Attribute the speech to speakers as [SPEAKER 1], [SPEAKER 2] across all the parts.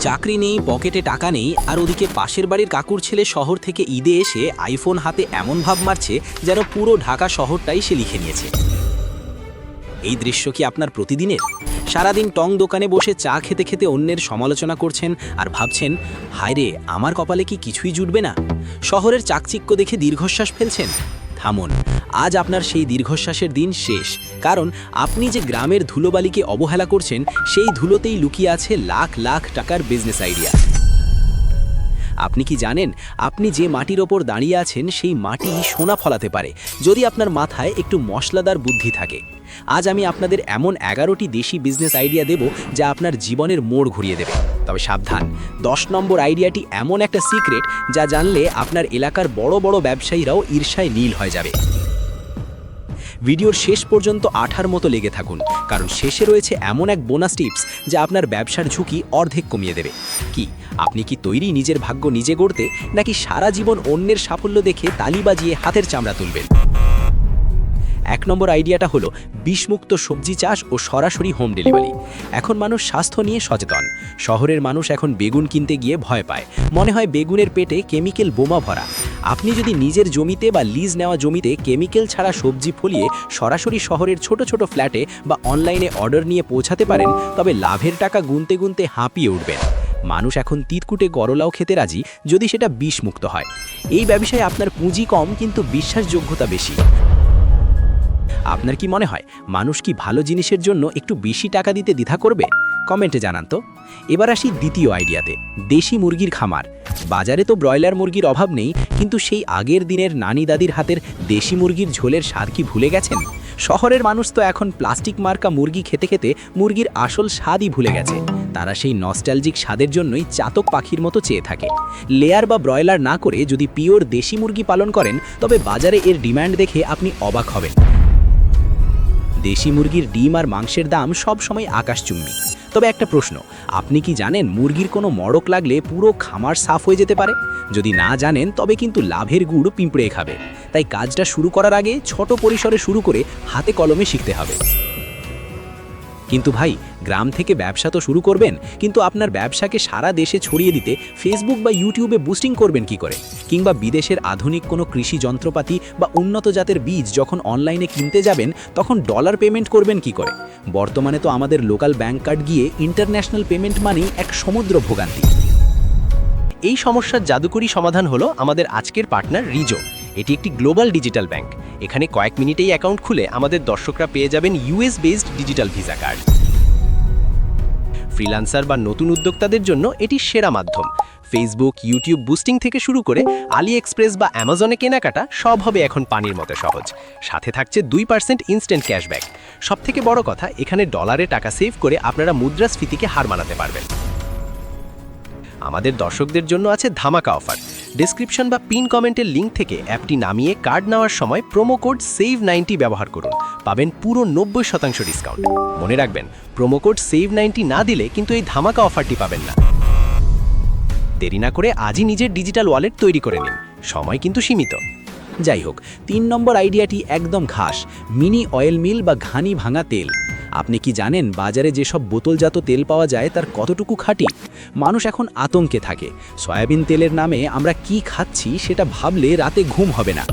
[SPEAKER 1] চাকরি নেই, পকেটে টাকা নেই, আর ওদিকে পাশের বাড়ির কাকুর ছেলে শহর থেকে ঈদে এসে আইফোন হাতে এমন ভাব মারছে যেন পুরো ঢাকা শহরটাই সে লিখে নিয়েছে। এই দৃশ্য কি আপনার প্রতিদিনের? সারাদিন টং দোকানে বসে চা খেতে খেতে অন্যের সমালোচনা করছেন আর ভাবছেন, হায় রে, আমার কপালে কি কিছুই জুটবে না? শহরের চাকচিক্য দেখে দীর্ঘশ্বাস ফেলছেন? থামুন, আজ আপনার সেই দীর্ঘশ্বাসের দিন শেষ। কারণ আপনি যে গ্রামের ধুলোবালিকে অবহেলা করছেন, সেই ধুলোতেই লুকিয়ে আছে লাখ লাখ টাকার বিজনেস আইডিয়া। আপনি কি জানেন, আপনি যে মাটির ওপর দাঁড়িয়ে আছেন সেই মাটি সোনা ফলাতে পারে, যদি আপনার মাথায় একটু মশলাদার বুদ্ধি থাকে। আজ আমি আপনাদের এমন 11টি দেশি বিজনেস আইডিয়া দেব যা আপনার জীবনের মোড় ঘুরিয়ে দেবে। তবে সাবধান, 10 নম্বর আইডিয়াটি এমন একটা সিক্রেট যা জানলে আপনার এলাকার বড় বড় ব্যবসায়ীরাও ঈর্ষায় নীল হয়ে যাবে। ভিডিওর শেষ পর্যন্ত আঠার মতো লেগে থাকুন, কারণ শেষে রয়েছে এমন এক বোনাস টিপস যা আপনার ব্যবসার ঝুঁকি অর্ধেক কমিয়ে দেবে। কি আপনি কি তৈরি নিজের ভাগ্য নিজে গড়তে, নাকি সারা জীবন অন্যের সাফল্য দেখে তালি বাজিয়ে হাতের চামড়া তুলবেন? 1 নম্বর আইডিয়াটা হলো বিষমুক্ত সবজি চাষ ও সরাসরি হোম ডেলিভারি। এখন মানুষ স্বাস্থ্য নিয়ে সচেতন। শহরের মানুষ এখন বেগুন কিনতে গিয়ে ভয় পায়, মনে হয় বেগুনের পেটে কেমিক্যাল বোমা ভরা। আপনি যদি নিজের জমিতে বা লিজ নেওয়া জমিতে কেমিক্যাল ছাড়া সবজি ফলিয়ে সরাসরি শহরের ছোট ছোট ফ্ল্যাটে বা অনলাইনে অর্ডার নিয়ে পৌঁছাতে পারেন, তবে লাভের টাকা গুনতে গুনতে হাঁপিয়ে উঠবেন। মানুষ এখন তিতকুটে করলাও খেতে রাজি, যদি সেটা বিষমুক্ত হয়। এই ব্যবসায় আপনার পুঁজি কম, কিন্তু বিশ্বাসযোগ্যতা বেশি। আপনার কি মনে হয়, মানুষ কি ভালো জিনিসের জন্য একটু বেশি টাকা দিতে দ্বিধা করবে? কমেন্টে জানান তো। এবার আসি দ্বিতীয় আইডিয়াতে, দেশি মুরগির খামার। বাজারে তো ব্রয়লার মুরগির অভাব নেই, কিন্তু সেই আগের দিনের নানি দাদির হাতের দেশি মুরগির ঝোলের স্বাদ কি ভুলে গেছেন? শহরের মানুষ তো এখন প্লাস্টিক মার্কা মুরগি খেতে খেতে মুরগির আসল স্বাদই ভুলে গেছে। তারা সেই নস্টালজিক স্বাদের জন্যই চাতক পাখির মতো চেয়ে থাকে। লেয়ার বা ব্রয়লার না করে যদি পিওর দেশি মুরগি পালন করেন, তবে বাজারে এর ডিমান্ড দেখে আপনি অবাক হবেন। দেশি মুরগির ডিম আর মাংসের দাম সব সময় আকাশচুম্বী। তবে একটা প্রশ্ন, আপনি কি জানেন মুরগির কোনো মড়ক লাগলে পুরো খামার সাফ হয়ে যেতে পারে? যদি না জানেন, তবে কিন্তু লাভের গুড় পিঁপড়ে খাবে। তাই কাজটা শুরু করার আগে ছোট পরিসরে শুরু করে হাতে কলমে শিখতে হবে। কিন্তু ভাই, গ্রাম থেকে ব্যবসা তো শুরু করবেন, কিন্তু আপনার ব্যবসাকে সারা দেশে ছড়িয়ে দিতে ফেসবুক বা ইউটিউবে বুস্টিং করবেন কি করে? কিংবা বিদেশের আধুনিক কোনো কৃষি যন্ত্রপাতি বা উন্নত জাতের বীজ যখন অনলাইনে কিনতে যাবেন, তখন ডলার পেমেন্ট করবেন কি করে? বর্তমানে তো আমাদের লোকাল ব্যাংক কার্ড গিয়ে ইন্টারন্যাশনাল পেমেন্ট মানেই এক সমুদ্র ভোগান্তি।
[SPEAKER 2] এই সমস্যার জাদুকরী সমাধান হলো আমাদের আজকের পার্টনার রিজো। এটি একটি গ্লোবাল ডিজিটাল ব্যাংক। এখানে কয়েক মিনিটেই অ্যাকাউন্ট খুলে আমাদের দর্শকরা পেয়ে যাবেন US based digital visa card. Freelancer বা নতুন উদ্যোক্তাদের জন্য এটি সেরা মাধ্যম। ফেসবুক, ইউটিউব বুস্টিং থেকে শুরু করে আলি এক্সপ্রেস বা অ্যামাজনে কেনাকাটা সব হবে এখন পানির মতো সহজ। সাথে থাকছে 2% ইনস্ট্যান্ট ক্যাশব্যাক। সবথেকে বড় কথা, এখানে ডলারে টাকা সেভ করে আপনারা মুদ্রাস্ফীতিকে হার মানাতে পারবেন। আমাদের দর্শকদের জন্য আছে ধামাকা অফার। ডেসক্রিপশন বা পিন কমেন্টের লিঙ্ক থেকে অ্যাপটি নামিয়ে কার্ড নেওয়ার সময় প্রোমো কোড SAVE90 ব্যবহার করুন। পাবেন পুরো 90% ডিসকাউন্ট। মনে রাখবেন, প্রোমো কোড SAVE90 না দিলে কিন্তু এই ধামাকা অফারটি পাবেন না। দেরি না করে আজই নিজের ডিজিটাল ওয়ালেট তৈরি করে নিন, সময় কিন্তু সীমিত।
[SPEAKER 1] যাই হোক, 3 নম্বর আইডিয়াটি একদম ঘাস, মিনি অয়েল মিল বা ঘানি ভাঙা তেল। আপনি কি জানেন বাজারে যেসব বোতলজাত তেল পাওয়া যায় তার কতটুকু খাঁটি? মানুষ এখন আতঙ্কে থাকে। সয়াবিন তেলের নামে আমরা কি খাচ্ছি সেটা ভাবলে রাতে ঘুম হবে না।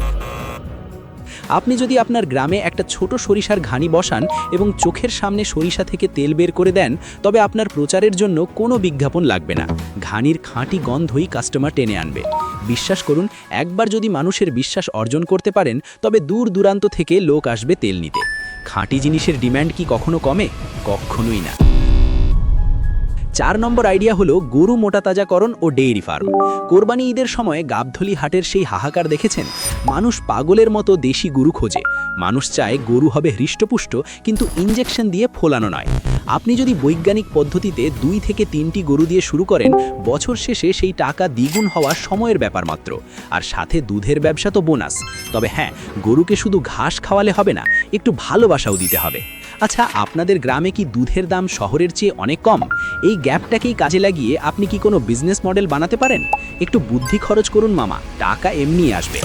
[SPEAKER 1] আপনি যদি আপনার গ্রামে একটা ছোট সরিষার ঘানি বসান এবং চোখের সামনে সরিষা থেকে তেল বের করে দেন, তবে আপনার প্রচারের জন্য কোনো বিজ্ঞাপন লাগবে না। ঘানির খাঁটি গন্ধই কাস্টমার টেনে আনবে। বিশ্বাস করুন, একবার যদি মানুষের বিশ্বাস অর্জন করতে পারেন, তবে দূর দূরান্ত থেকে লোক আসবে তেল নিতে। খাঁটি জিনিসের ডিমান্ড কি কখনো কমে? কখনোই না। 4 নম্বর আইডিয়া হলো গরু মোটাতাজাকরণ ও ডেইরি ফার্ম। কোরবানি ঈদের সময় গাবধলি হাটের সেই হাহাকার দেখেছেন? মানুষ পাগলের মতো দেশি গরু খোঁজে। মানুষ চায় গরু হবে হৃষ্টপুষ্ট, কিন্তু ইনজেকশন দিয়ে ফোলানো নয়। আপনি যদি বৈজ্ঞানিক পদ্ধতিতে 2 থেকে 3টি গরু দিয়ে শুরু করেন, বছর শেষে সেই টাকা দ্বিগুণ হওয়া সময়ের ব্যাপার মাত্র। আর সাথে দুধের ব্যবসা তো বোনাস। তবে হ্যাঁ, গরুকে শুধু ঘাস খাওয়ালে হবে না, একটু ভালোবাসাও দিতে হবে। আচ্ছা, আপনাদের গ্রামে কি দুধের দাম শহরের চেয়ে অনেক কম? এই গ্যাপটাকেই কাজে লাগিয়ে আপনি কি কোনো বিজনেস মডেল বানাতে পারেন? একটু বুদ্ধি খরচ করুন মামা, টাকা এমনিই আসবে।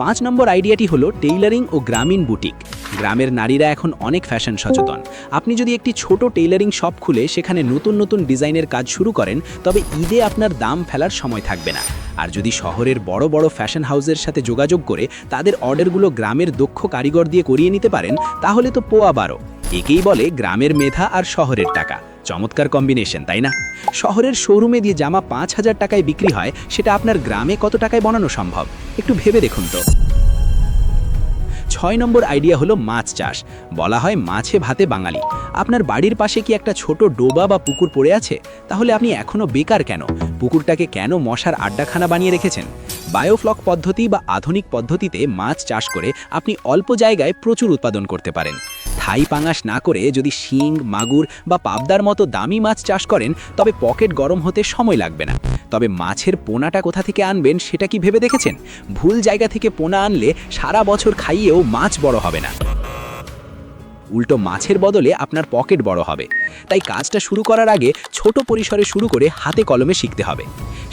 [SPEAKER 1] 5 নম্বর আইডিয়াটি হলো টেইলারিং ও গ্রামীণ বুটিক। গ্রামের নারীরা এখন অনেক ফ্যাশন সচেতন। আপনি যদি একটি ছোট টেইলারিং শপ খুলে সেখানে নতুন নতুন ডিজাইনের কাজ শুরু করেন, তবে ঈদে আপনার দাম ফেলার সময় থাকবে না। আর যদি শহরের বড় বড় ফ্যাশন হাউসের সাথে যোগাযোগ করে তাদের অর্ডারগুলো গ্রামের দক্ষ কারিগর দিয়ে করিয়ে নিতে পারেন, তাহলে তো পোয়া 12। একেই বলে গ্রামের মেধা আর শহরের টাকা। চমৎকার কম্বিনেশন, তাই না? শহরের শোরুমে দিয়ে জামা 5,000 টাকায় বিক্রি হয়, সেটা আপনার গ্রামে কত টাকায় বানানো সম্ভব? একটু ভেবে দেখুন তো। 6 নম্বর আইডিয়া হলো মাছ চাষ। বলা হয় মাছে ভাতে বাঙালি। আপনার বাড়ির পাশে কি একটা ছোট ডোবা বা পুকুর পড়ে আছে? তাহলে আপনি এখনো বেকার কেন? পুকুরটাকে কেন মশার আড্ডাখানা বানিয়ে রেখেছেন? বায়োফ্লক পদ্ধতি বা আধুনিক পদ্ধতিতে মাছ চাষ করে আপনি অল্প জায়গায় প্রচুর উৎপাদন করতে পারেন। থাই পাঙাশ না করে যদি শিং, মাগুর বা পাবদার মতো দামি মাছ চাষ করেন, তবে পকেট গরম হতে সময় লাগবে না। তবে মাছের পোনাটা কোথা থেকে আনবেন সেটা কি ভেবে দেখেছেন? ভুল জায়গা থেকে পোনা আনলে সারা বছর খাইয়েও মাছ বড় হবে না, উল্টো মাছের বদলে আপনার পকেট বড় হবে। তাই কাজটা শুরু করার আগে ছোট পরিসরে শুরু করে হাতে কলমে শিখতে হবে।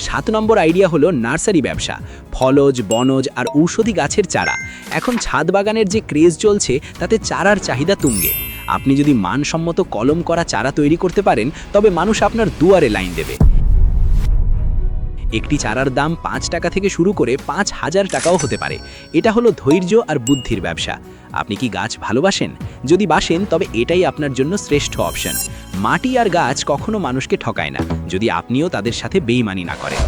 [SPEAKER 1] 7 নম্বর আইডিয়া হলো নার্সারি ব্যবসা। ফলজ, বনজ আর ঔষধি গাছের চারা। এখন ছাদ বাগানের যে ক্রেজ চলছে, তাতে চারার চাহিদা তুঙ্গে। আপনি যদি মানসম্মত কলম করা চারা তৈরি করতে পারেন, তবে মানুষ আপনার দুয়ারে লাইন দেবে। একটি চারার দাম 5 টাকা থেকে শুরু করে 5,000 টাকাও হতে পারে। এটা হলো ধৈর্য আর বুদ্ধির ব্যবসা। আপনি কি গাছ ভালোবাসেন? যদি বাসেন, তবে এটাই আপনার জন্য শ্রেষ্ঠ অপশন। মাটি আর গাছ কখনো মানুষকে ঠকায় না, যদি আপনিও তাদের সাথে বেইমানি না করেন।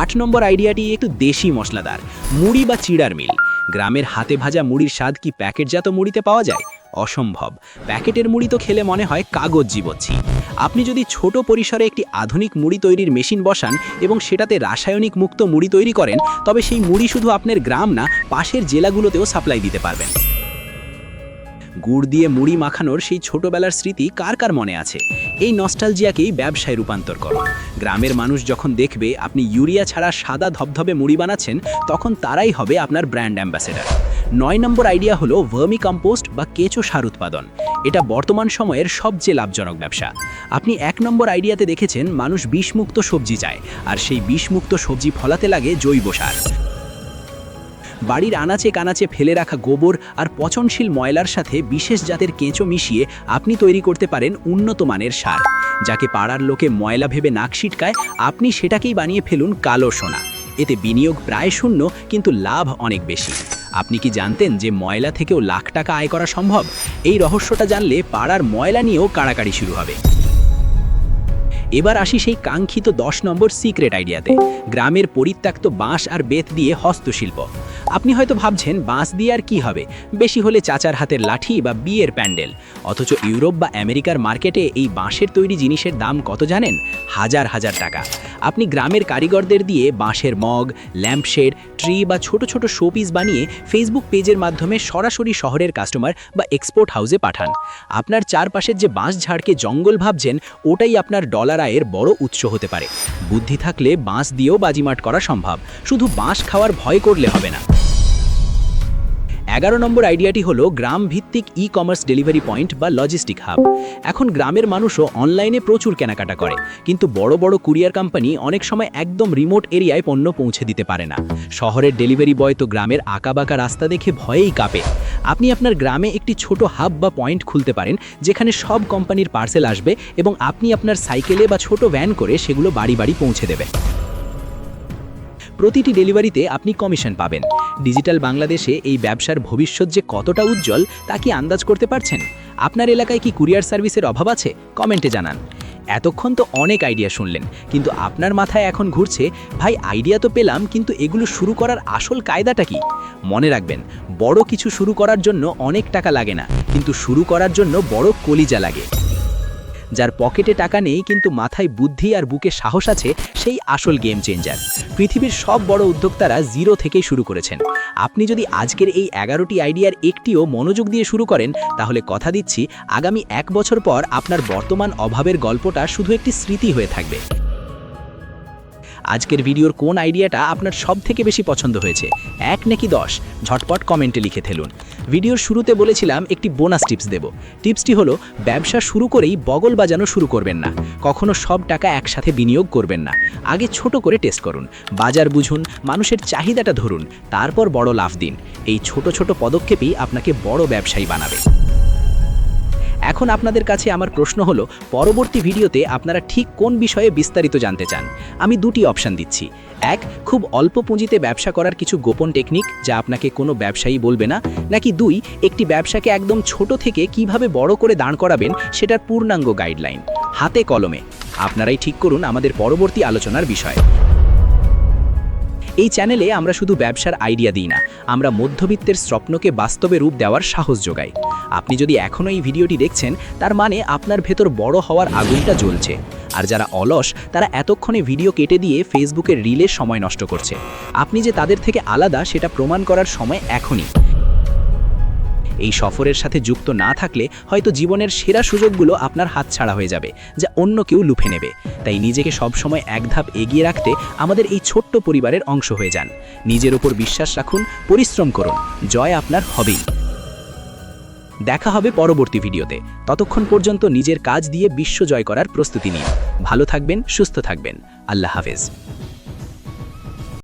[SPEAKER 1] 8 নম্বর আইডিয়াটি একটু দেশি মশলাদার। মুড়ি বা চিড়ার মিল। গ্রামের হাতে ভাজা মুড়ির স্বাদ কি প্যাকেটজাত মুড়িতে পাওয়া যায়? অসম্ভব। প্যাকেটের মুড়ি তো খেলে মনে হয় কাগজ জীবচ্ছি। আপনি যদি ছোট পরিসরে একটি আধুনিক মুড়ি তৈরির মেশিন বসান এবং সেটাতে রাসায়নিক মুক্ত মুড়ি তৈরি করেন, তবে সেই মুড়ি শুধু আপনার গ্রাম না, পাশের জেলাগুলোতেও সাপ্লাই দিতে পারবেন। গুড় দিয়ে মুড়ি মাখানোর সেই ছোটবেলার স্মৃতি কার কার মনে আছে? এই নস্টালজিয়াকেই ব্যবসায় রূপান্তর করো। গ্রামের মানুষ যখন দেখবে আপনি ইউরিয়া ছাড়া সাদা ধবধবে মুড়ি বানাচ্ছেন, তখন তারাই হবে আপনার ব্র্যান্ড অ্যাম্বাসেডর। 9 নম্বর আইডিয়া হলো ভার্মি কম্পোস্ট বা কেঁচো সার উৎপাদন। এটা বর্তমান সময়ের সবচেয়ে লাভজনক ব্যবসা। আপনি 1 নম্বর আইডিয়াতে দেখেছেন মানুষ বিষমুক্ত সবজি চায়, আর সেই বিষমুক্ত সবজি ফলাতে লাগে জৈব সার। বাড়ির আনাচে কানাচে ফেলে রাখা গোবর আর পচনশীল ময়লার সাথে বিশেষ জাতের কেঁচো মিশিয়ে আপনি তৈরি করতে পারেন উন্নত মানের সার। যাকে পাড়ার লোকে ময়লা ভেবে নাক ছিটকায়, আপনি সেটাকেই বানিয়ে ফেলুন কালো সোনা। এতে বিনিয়োগ প্রায় শূন্য, কিন্তু লাভ অনেক বেশি। আপনি কি জানতেন যে ময়লা থেকেও লাখ টাকা আয় করা সম্ভব? এই রহস্যটা জানলে পাড়ার ময়লা নিয়েও কাড়াকাড়ি শুরু হবে। এবার আসি সেই কাঙ্ক্ষিত 10 নম্বর সিক্রেট আইডিয়াতে। গ্রামের পরিত্যক্ত বাঁশ আর বেত দিয়ে হস্তশিল্প। আপনি হয়তো ভাবছেন বাঁশ দিয়ে আর কি হবে, বেশি হলে চাচার হাতের লাঠি বা বিয়ের প্যান্ডেল। অথচ ইউরোপ বা আমেরিকার মার্কেটে এই বাঁশের তৈরি জিনিসের দাম কত জানেন? হাজার হাজার টাকা। আপনি গ্রামের কারিগরদের দিয়ে বাঁশের মগ, ল্যাম্পশেড, ট্রি বা ছোট ছোট শোপিস বানিয়ে ফেসবুক পেজের মাধ্যমে সরাসরি শহরের কাস্টমার বা এক্সপোর্ট হাউসে পাঠান। আপনার চারপাশের যে বাঁশ ঝাড়কে জঙ্গল ভাবছেন, ওটাই আপনার ডলার আয়ের বড় উৎস হতে পারে। বুদ্ধি থাকলে বাঁশ দিয়েও বাজিমাট করা সম্ভব, শুধু বাঁশ খাওয়ার ভয় করলে হবে না। 11 নম্বর আইডিয়াটি হলো গ্রাম ভিত্তিক ই কমার্স ডেলিভারি পয়েন্ট বা লজিস্টিক হাব। এখন গ্রামের মানুষও অনলাইনে প্রচুর কেনাকাটা করে, কিন্তু বড় বড় কুরিয়ার কোম্পানি অনেক সময় একদম রিমোট এরিয়ায় পণ্য পৌঁছে দিতে পারে না। শহরের ডেলিভারি বয় তো গ্রামের আঁকাবাঁকা রাস্তা দেখে ভয়েই কাঁপে। আপনি আপনার গ্রামে একটি ছোট হাব বা পয়েন্ট খুলতে পারেন, যেখানে সব কোম্পানির পার্সেল আসবে এবং আপনি আপনার সাইকেলে বা ছোট ভ্যান করে সেগুলো বাড়ি বাড়ি পৌঁছে দেবেন। প্রতিটি ডেলিভারিতে আপনি কমিশন পাবেন। ডিজিটাল বাংলাদেশে এই ব্যবসার ভবিষ্যৎ যে কতটা উজ্জ্বল, তা কি আন্দাজ করতে পারছেন? আপনার এলাকায় কি কুরিয়ার সার্ভিসের অভাব আছে? কমেন্টে জানান। এতক্ষণ তো অনেক আইডিয়া শুনলেন, কিন্তু আপনার মাথায় এখন ঘুরছে, ভাই আইডিয়া তো পেলাম, কিন্তু এগুলো শুরু করার আসল কায়দাটা কি? মনে রাখবেন, বড় কিছু শুরু করার জন্য অনেক টাকা লাগে না, কিন্তু শুরু করার জন্য বড় কলিজা লাগে। যার পকেটে টাকা নেই কিন্তু মাথায় বুদ্ধি আর বুকে সাহস আছে, সেই আসল গেম চেঞ্জার। পৃথিবীর সব বড় উদ্যোক্তারা জিরো থেকেই শুরু করেছেন। আপনি যদি আজকের এই 11টি আইডিয়ার একটিও মনোযোগ দিয়ে শুরু করেন, তাহলে কথা দিচ্ছি আগামী 1 বছর পর আপনার বর্তমান অভাবের গল্পটা শুধু একটি স্মৃতি হয়ে থাকবে। আজকের ভিডিওর কোন আইডিয়াটা আপনার সবথেকে বেশি পছন্দ হয়েছে, 1 নাকি 10? ঝটপট কমেন্টে লিখে ফেলুন। ভিডিওর শুরুতে বলেছিলাম একটি বোনাস টিপস দেব। টিপসটি হলো, ব্যবসা শুরু করেই বগল বাজানো শুরু করবেন না। কখনো সব টাকা একসাথে বিনিয়োগ করবেন না। আগে ছোট করে টেস্ট করুন, বাজার বুঝুন, মানুষের চাহিদাটা ধরুন, তারপর বড় লাভ দিন। এই ছোট ছোট পদক্ষেপই আপনাকে বড় ব্যবসায়ী বানাবে। এখন আপনাদের কাছে আমার প্রশ্ন হলো, পরবর্তী ভিডিওতে আপনারা ঠিক কোন বিষয়ে বিস্তারিত জানতে চান? আমি 2টি অপশন দিচ্ছি। 1, খুব অল্প পুঁজিতে ব্যবসা করার কিছু গোপন টেকনিক যা আপনাকে কোনো ব্যবসায়ী বলবে না, নাকি 2, একটি ব্যবসাকে একদম ছোট থেকে কিভাবে বড় করে দাঁড় করাবেন সেটার পূর্ণাঙ্গ গাইডলাইন। হাতে কলমে আপনারাই ঠিক করুন আমাদের পরবর্তী আলোচনার বিষয়। এই চ্যানেলে আমরা শুধু ব্যবসার আইডিয়া দিই না, আমরা মধ্যবিত্তের স্বপ্নকে বাস্তবে রূপ দেওয়ার সাহস যোগাই। আপনি যদি এখনও এই ভিডিওটি দেখছেন, তার মানে আপনার ভেতর বড় হওয়ার আগুনটা জ্বলছে। আর যারা অলস, তারা এতক্ষণে ভিডিও কেটে দিয়ে ফেসবুকের রিলে সময় নষ্ট করছে। আপনি যে তাদের থেকে আলাদা সেটা প্রমাণ করার সময় এখনই। এই সফরের সাথে যুক্ত না থাকলে হয়তো জীবনের সেরা সুযোগগুলো আপনার হাতছাড়া হয়ে যাবে, যা অন্য কেউ লুফে নেবে। তাই নিজেকে সবসময় এক ধাপ এগিয়ে রাখতে আমাদের এই ছোট্ট পরিবারের অংশ হয়ে যান। নিজের উপর বিশ্বাস রাখুন, পরিশ্রম করুন, জয় আপনার হবেই। দেখা হবে পরবর্তী ভিডিওতে। ততক্ষণ পর্যন্ত নিজের কাজ দিয়ে বিশ্ব জয় করার প্রস্তুতি নিন। ভালো থাকবেন, সুস্থ থাকবেন। আল্লাহ হাফেজ।